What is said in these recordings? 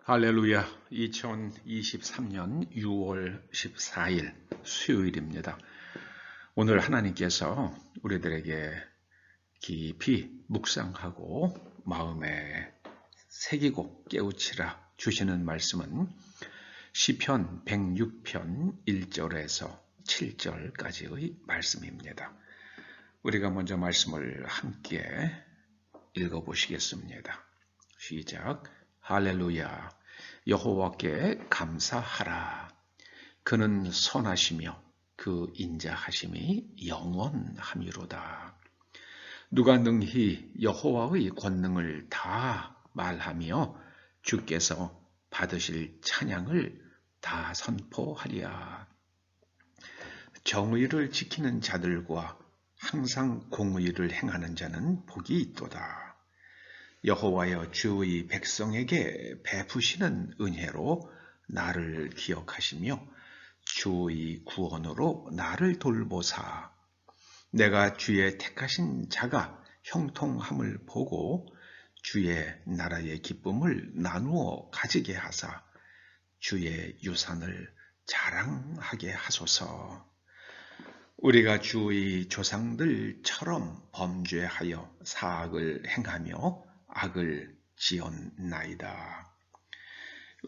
할렐루야. 2023년 6월 14일 수요일입니다. 오늘 하나님께서 우리들에게 깊이 묵상하고 마음에 새기고 깨우치라 주시는 말씀은 시편 106편 1절에서 7절까지의 말씀입니다. 우리가 먼저 말씀을 함께 읽어보시겠습니다. 시작. 할렐루야. 여호와께 감사하라. 그는 선하시며 그 인자하심이 영원함이로다. 누가 능히 여호와의 권능을 다 말하며 주께서 받으실 찬양을 다 선포하리야. 정의를 지키는 자들과 항상 공의를 행하는 자는 복이 있도다. 여호와여, 주의 백성에게 베푸시는 은혜로 나를 기억하시며 주의 구원으로 나를 돌보사. 내가 주의 택하신 자가 형통함을 보고 주의 나라의 기쁨을 나누어 가지게 하사 주의 유산을 자랑하게 하소서. 우리가 주의 조상들처럼 범죄하여 사악을 행하며 악을 지었나이다.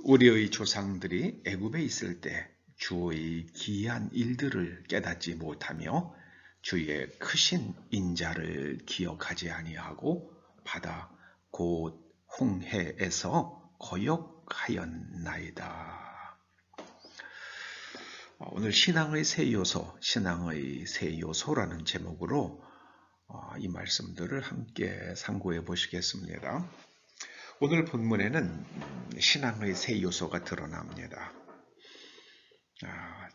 우리의 조상들이 애굽에 있을 때 주의 기이한 일들을 깨닫지 못하며 주의 크신 인자를 기억하지 아니하고 바다 곧 홍해에서 거역하였나이다. 오늘 신앙의 세 요소라는 제목으로 이 말씀들을 함께 상고해 보시겠습니다. 오늘 본문에는 신앙의 세 요소가 드러납니다.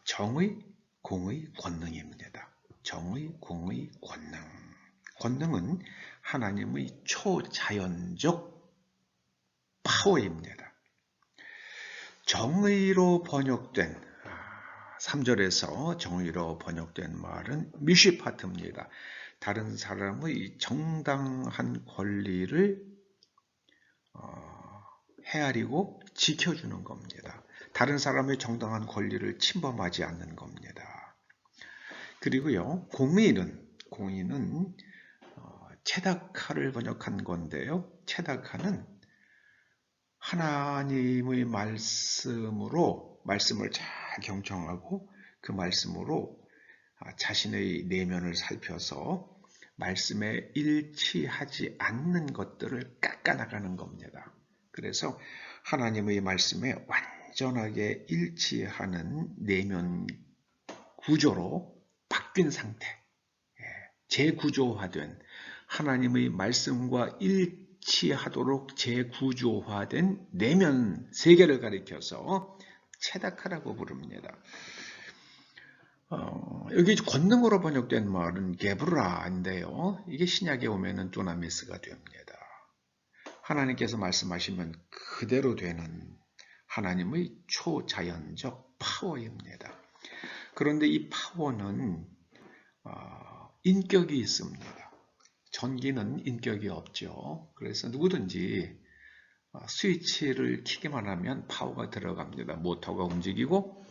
정의, 공의, 권능입니다. 정의, 공의, 권능. 권능은 하나님의 초자연적 파워입니다. 정의로 번역된 3절에서 정의로 번역된 말은 미시파트입니다. 다른 사람의 정당한 권리를 헤아리고 지켜주는 겁니다. 다른 사람의 정당한 권리를 침범하지 않는 겁니다. 그리고요, 공의는 체다카를 번역한 건데요. 체다카는 하나님의 말씀을 잘 경청하고 그 말씀으로 자신의 내면을 살펴서 말씀에 일치하지 않는 것들을 깎아나가는 겁니다. 그래서 하나님의 말씀에 완전하게 일치하는 내면 구조로 바뀐 상태, 재구조화된 하나님의 말씀과 일치하도록 재구조화된 내면 세계를 가리켜서 체다카라고 부릅니다. 여기 권능으로 번역된 말은 게브라인데요. 이게 신약에 오면은 두나미스가 됩니다. 하나님께서 말씀하시면 그대로 되는 하나님의 초자연적 파워입니다. 그런데 이 파워는 인격이 있습니다. 전기는 인격이 없죠. 그래서 누구든지 스위치를 켜기만 하면 파워가 들어갑니다. 모터가 움직이고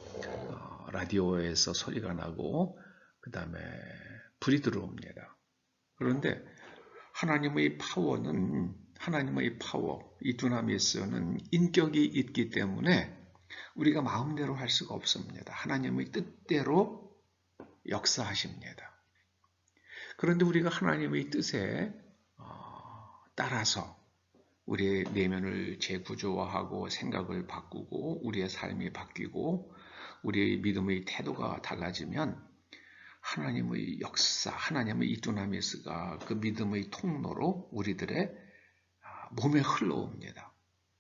라디오에서 소리가 나고 그 다음에 불이 들어옵니다. 그런데 하나님의 파워, 이 두나미스는 인격이 있기 때문에 우리가 마음대로 할 수가 없습니다. 하나님의 뜻대로 역사하십니다. 그런데 우리가 하나님의 뜻에 따라서 우리의 내면을 재구조화하고 생각을 바꾸고 우리의 삶이 바뀌고 우리의 믿음의 태도가 달라지면 하나님의 역사, 하나님의 이 두나미스가 그 믿음의 통로로 우리들의 몸에 흘러옵니다.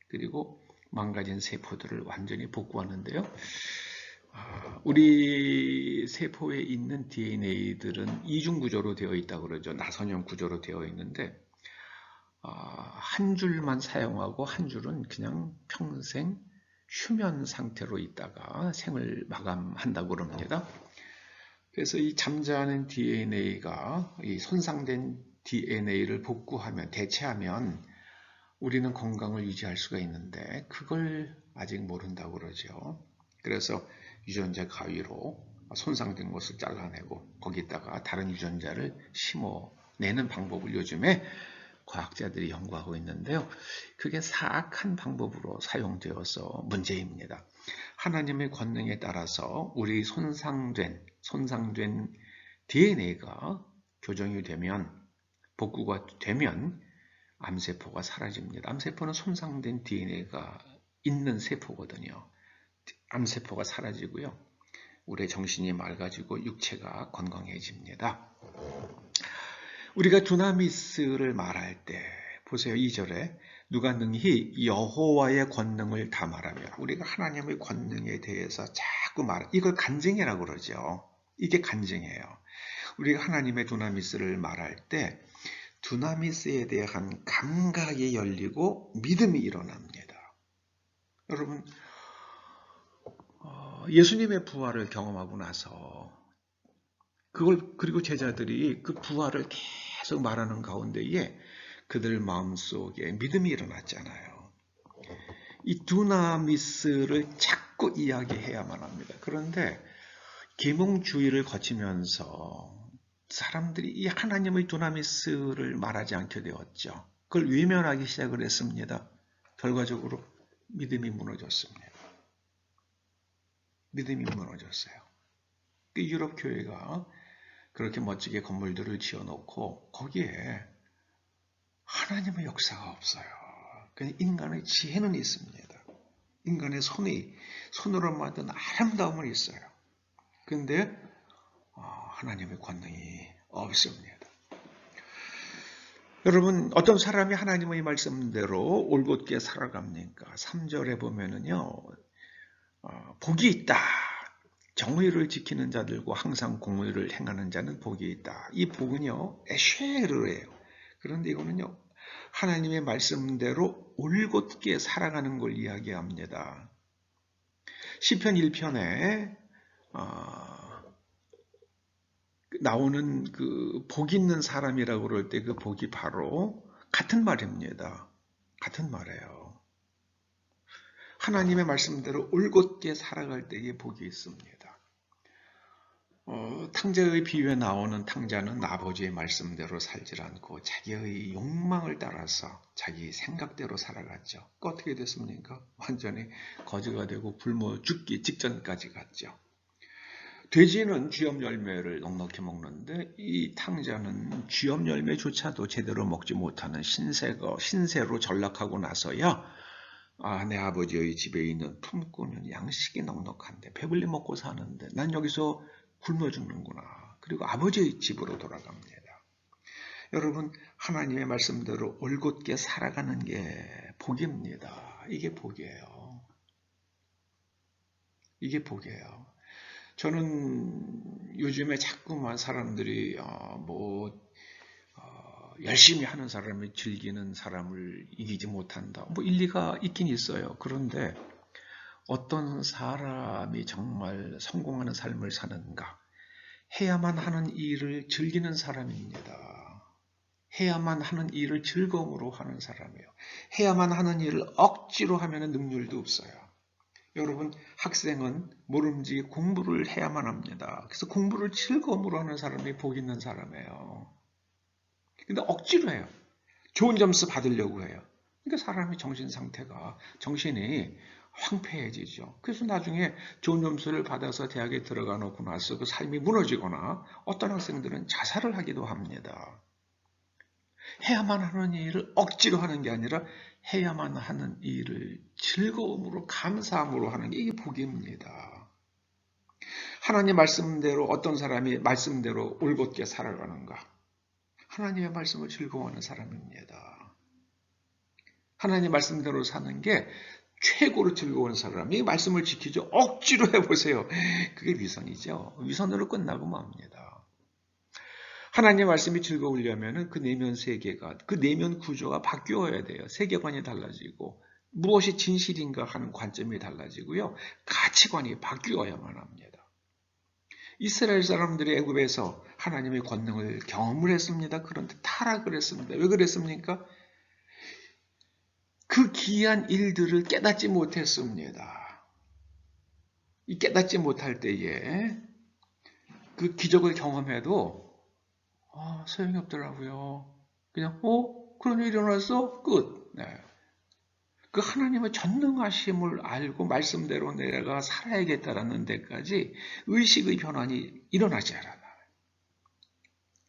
그리고 망가진 세포들을 완전히 복구하는데요. 우리 세포에 있는 DNA들은 이중구조로 되어 있다고 그러죠. 나선형 구조로 되어 있는데 한 줄만 사용하고 한 줄은 그냥 평생 휴면 상태로 있다가 생을 마감한다고 그럽니다. 그래서 이 잠자는 DNA가 이 손상된 DNA를 복구하면, 대체하면 우리는 건강을 유지할 수가 있는데 그걸 아직 모른다고 그러죠. 그래서 유전자 가위로 손상된 것을 잘라내고 거기다가 다른 유전자를 심어내는 방법을 요즘에 과학자들이 연구하고 있는데요. 그게 사악한 방법으로 사용되어서 문제입니다. 하나님의 권능에 따라서 우리 손상된 DNA가 교정이 되면, 복구가 되면 암세포가 사라집니다. 암세포는 손상된 DNA가 있는 세포거든요. 암세포가 사라지고요. 우리의 정신이 맑아지고 육체가 건강해집니다. 우리가 두나미스를 말할 때 보세요. 2절에 누가 능히 여호와의 권능을 다 말하며, 우리가 하나님의 권능에 대해서 자꾸 이걸 간증이라고 그러죠. 이게 간증이에요. 우리가 하나님의 두나미스를 말할 때 두나미스에 대한 감각이 열리고 믿음이 일어납니다. 여러분, 예수님의 부활을 경험하고 나서 그리고 제자들이 그 부활을 계속 말하는 가운데에 그들 마음속에 믿음이 일어났잖아요. 이 두나미스를 자꾸 이야기해야만 합니다. 그런데 계몽주의를 거치면서 사람들이 이 하나님의 두나미스를 말하지 않게 되었죠. 그걸 외면하기 시작을 했습니다. 결과적으로 믿음이 무너졌습니다. 믿음이 무너졌어요. 그 유럽 교회가 그렇게 멋지게 건물들을 지어놓고 거기에 하나님의 역사가 없어요. 그냥 인간의 지혜는 있습니다. 인간의 손으로 만든 아름다움은 있어요. 그런데 하나님의 권능이 없습니다. 여러분, 어떤 사람이 하나님의 말씀대로 올곧게 살아갑니까? 3절에 보면은요, 복이 있다. 정의를 지키는 자들과 항상 공의를 행하는 자는 복이 있다. 이 복은요, 에쉐르예요. 그런데 이거는요, 하나님의 말씀대로 올곧게 살아가는 걸 이야기합니다. 시편 1편에 나오는 그 복 있는 사람이라고 그럴 때 그 복이 바로 같은 말입니다. 같은 말이에요. 하나님의 말씀대로 올곧게 살아갈 때에 복이 있습니다. 탕자의 비유에 나오는 탕자는 아버지의 말씀대로 살지 않고 자기의 욕망을 따라서 자기 생각대로 살아갔죠. 어떻게 됐습니까? 완전히 거지가 되고 굶어 죽기 직전까지 갔죠. 돼지는 쥐염 열매를 넉넉히 먹는데 이 탕자는 쥐염 열매조차도 제대로 먹지 못하는 신세로 전락하고 나서야 내 아버지의 집에 있는 품꾼은 양식이 넉넉한데 배불리 먹고 사는데 난 여기서 굶어 죽는구나. 그리고 아버지의 집으로 돌아갑니다. 여러분, 하나님의 말씀대로 올곧게 살아가는 게 복입니다. 이게 복이에요. 이게 복이에요. 저는 요즘에 자꾸만 사람들이 열심히 하는 사람이 즐기는 사람을 이기지 못한다. 일리가 있긴 있어요. 그런데 어떤 사람이 정말 성공하는 삶을 사는가? 해야만 하는 일을 즐기는 사람입니다. 해야만 하는 일을 즐거움으로 하는 사람이에요. 해야만 하는 일을 억지로 하면 능률도 없어요. 여러분, 학생은 모름지기 공부를 해야만 합니다. 그래서 공부를 즐거움으로 하는 사람이 복 있는 사람이에요. 근데 억지로 해요. 좋은 점수 받으려고 해요. 그러니까 사람의 정신이 황폐해지죠. 그래서 나중에 좋은 점수를 받아서 대학에 들어가 놓고 나서 그 삶이 무너지거나 어떤 학생들은 자살을 하기도 합니다. 해야만 하는 일을 억지로 하는 게 아니라 해야만 하는 일을 즐거움으로 감사함으로 하는 게 이게 복입니다. 하나님 말씀대로 어떤 사람이 말씀대로 올곧게 살아가는가? 하나님의 말씀을 즐거워하는 사람입니다. 하나님 말씀대로 사는 게 최고로 즐거운 사람이 말씀을 지키죠. 억지로 해보세요. 그게 위선이죠. 위선으로 끝나고 맙니다. 하나님의 말씀이 즐거우려면 그 내면 세계가, 그 내면 구조가 바뀌어야 돼요. 세계관이 달라지고 무엇이 진실인가 하는 관점이 달라지고요. 가치관이 바뀌어야만 합니다. 이스라엘 사람들이 애굽에서 하나님의 권능을 경험을 했습니다. 그런데 타락을 했습니다. 왜 그랬습니까? 그 기이한 일들을 깨닫지 못했습니다. 이 깨닫지 못할 때에 그 기적을 경험해도 소용이 없더라고요. 그냥 그런 일이 일어났어? 끝. 네. 그 하나님의 전능하심을 알고 말씀대로 내가 살아야겠다라는 데까지 의식의 변환이 일어나지 않아요.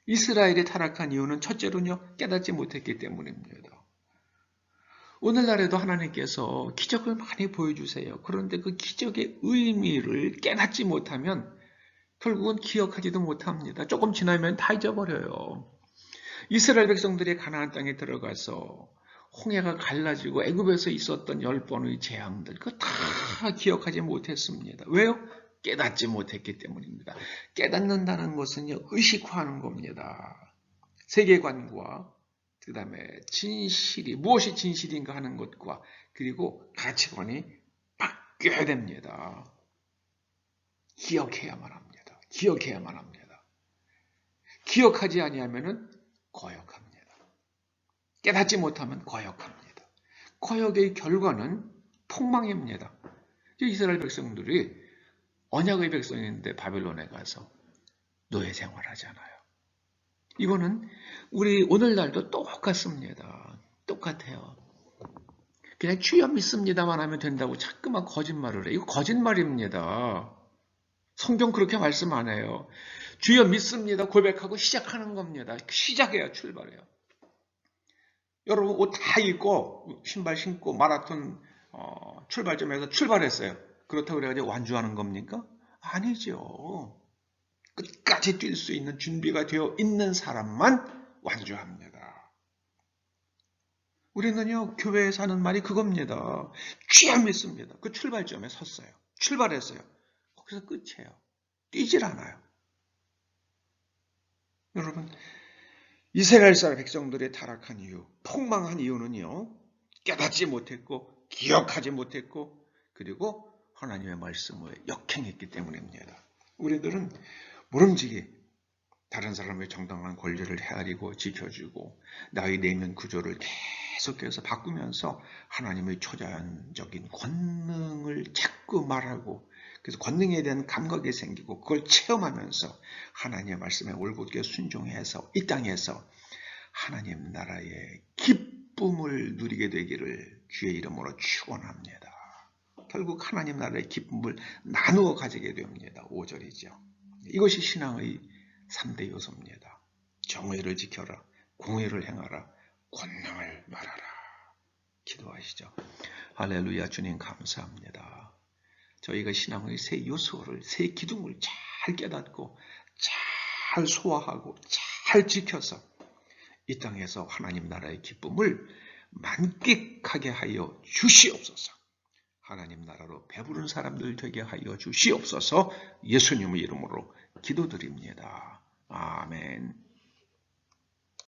이스라엘이 타락한 이유는 첫째로는요, 깨닫지 못했기 때문입니다. 오늘날에도 하나님께서 기적을 많이 보여주세요. 그런데 그 기적의 의미를 깨닫지 못하면 결국은 기억하지도 못합니다. 조금 지나면 다 잊어버려요. 이스라엘 백성들이 가나안 땅에 들어가서 홍해가 갈라지고 애굽에서 있었던 10번의 재앙들, 그거 다 기억하지 못했습니다. 왜요? 깨닫지 못했기 때문입니다. 깨닫는다는 것은요, 의식화하는 겁니다. 세계관과 그 다음에 진실이, 무엇이 진실인가 하는 것과 그리고 가치관이 바뀌어야 됩니다. 기억해야만 합니다. 기억해야만 합니다. 기억하지 아니하면은 거역합니다. 깨닫지 못하면 거역합니다. 거역의 결과는 폭망입니다. 이스라엘 백성들이 언약의 백성인데 바벨론에 가서 노예 생활하잖아요. 이거는 우리 오늘날도 똑같습니다. 똑같아요. 그냥 주여 믿습니다만 하면 된다고 자꾸만 거짓말을 해요. 이거 거짓말입니다. 성경 그렇게 말씀 안 해요. 주여 믿습니다 고백하고 시작하는 겁니다. 시작해야 출발해요. 여러분 옷 다 입고 신발 신고 마라톤 출발점에서 출발했어요. 그렇다고 그래가지고 완주하는 겁니까? 아니죠. 끝까지 뛸 수 있는 준비가 되어 있는 사람만 완주합니다. 우리는요, 교회에서 하는 말이 그겁니다. 주여 믿습니다. 그 출발점에 섰어요. 출발했어요. 거기서 끝이에요. 뛰질 않아요. 여러분, 이스라엘 사람 백성들의 타락한 이유, 폭망한 이유는요, 깨닫지 못했고, 기억하지 못했고, 그리고 하나님의 말씀을 역행했기 때문입니다. 우리들은 모름지기 다른 사람의 정당한 권리를 헤아리고 지켜주고 나의 내면 구조를 계속해서 바꾸면서 하나님의 초자연적인 권능을 자꾸 말하고 그래서 권능에 대한 감각이 생기고 그걸 체험하면서 하나님의 말씀에 올곧게 순종해서 이 땅에서 하나님 나라의 기쁨을 누리게 되기를 주의 이름으로 축원합니다. 결국 하나님 나라의 기쁨을 나누어 가지게 됩니다. 5절이죠. 이것이 신앙의 3대 요소입니다. 정의를 지켜라, 공의를 행하라, 권능을 말하라. 기도하시죠. 할렐루야. 주님 감사합니다. 저희가 신앙의 세 요소를, 세 기둥을 잘 깨닫고 잘 소화하고 잘 지켜서 이 땅에서 하나님 나라의 기쁨을 만끽하게 하여 주시옵소서. 하나님 나라로 배부른 사람들 되게 하여 주시옵소서. 예수님의 이름으로 기도드립니다. 아멘.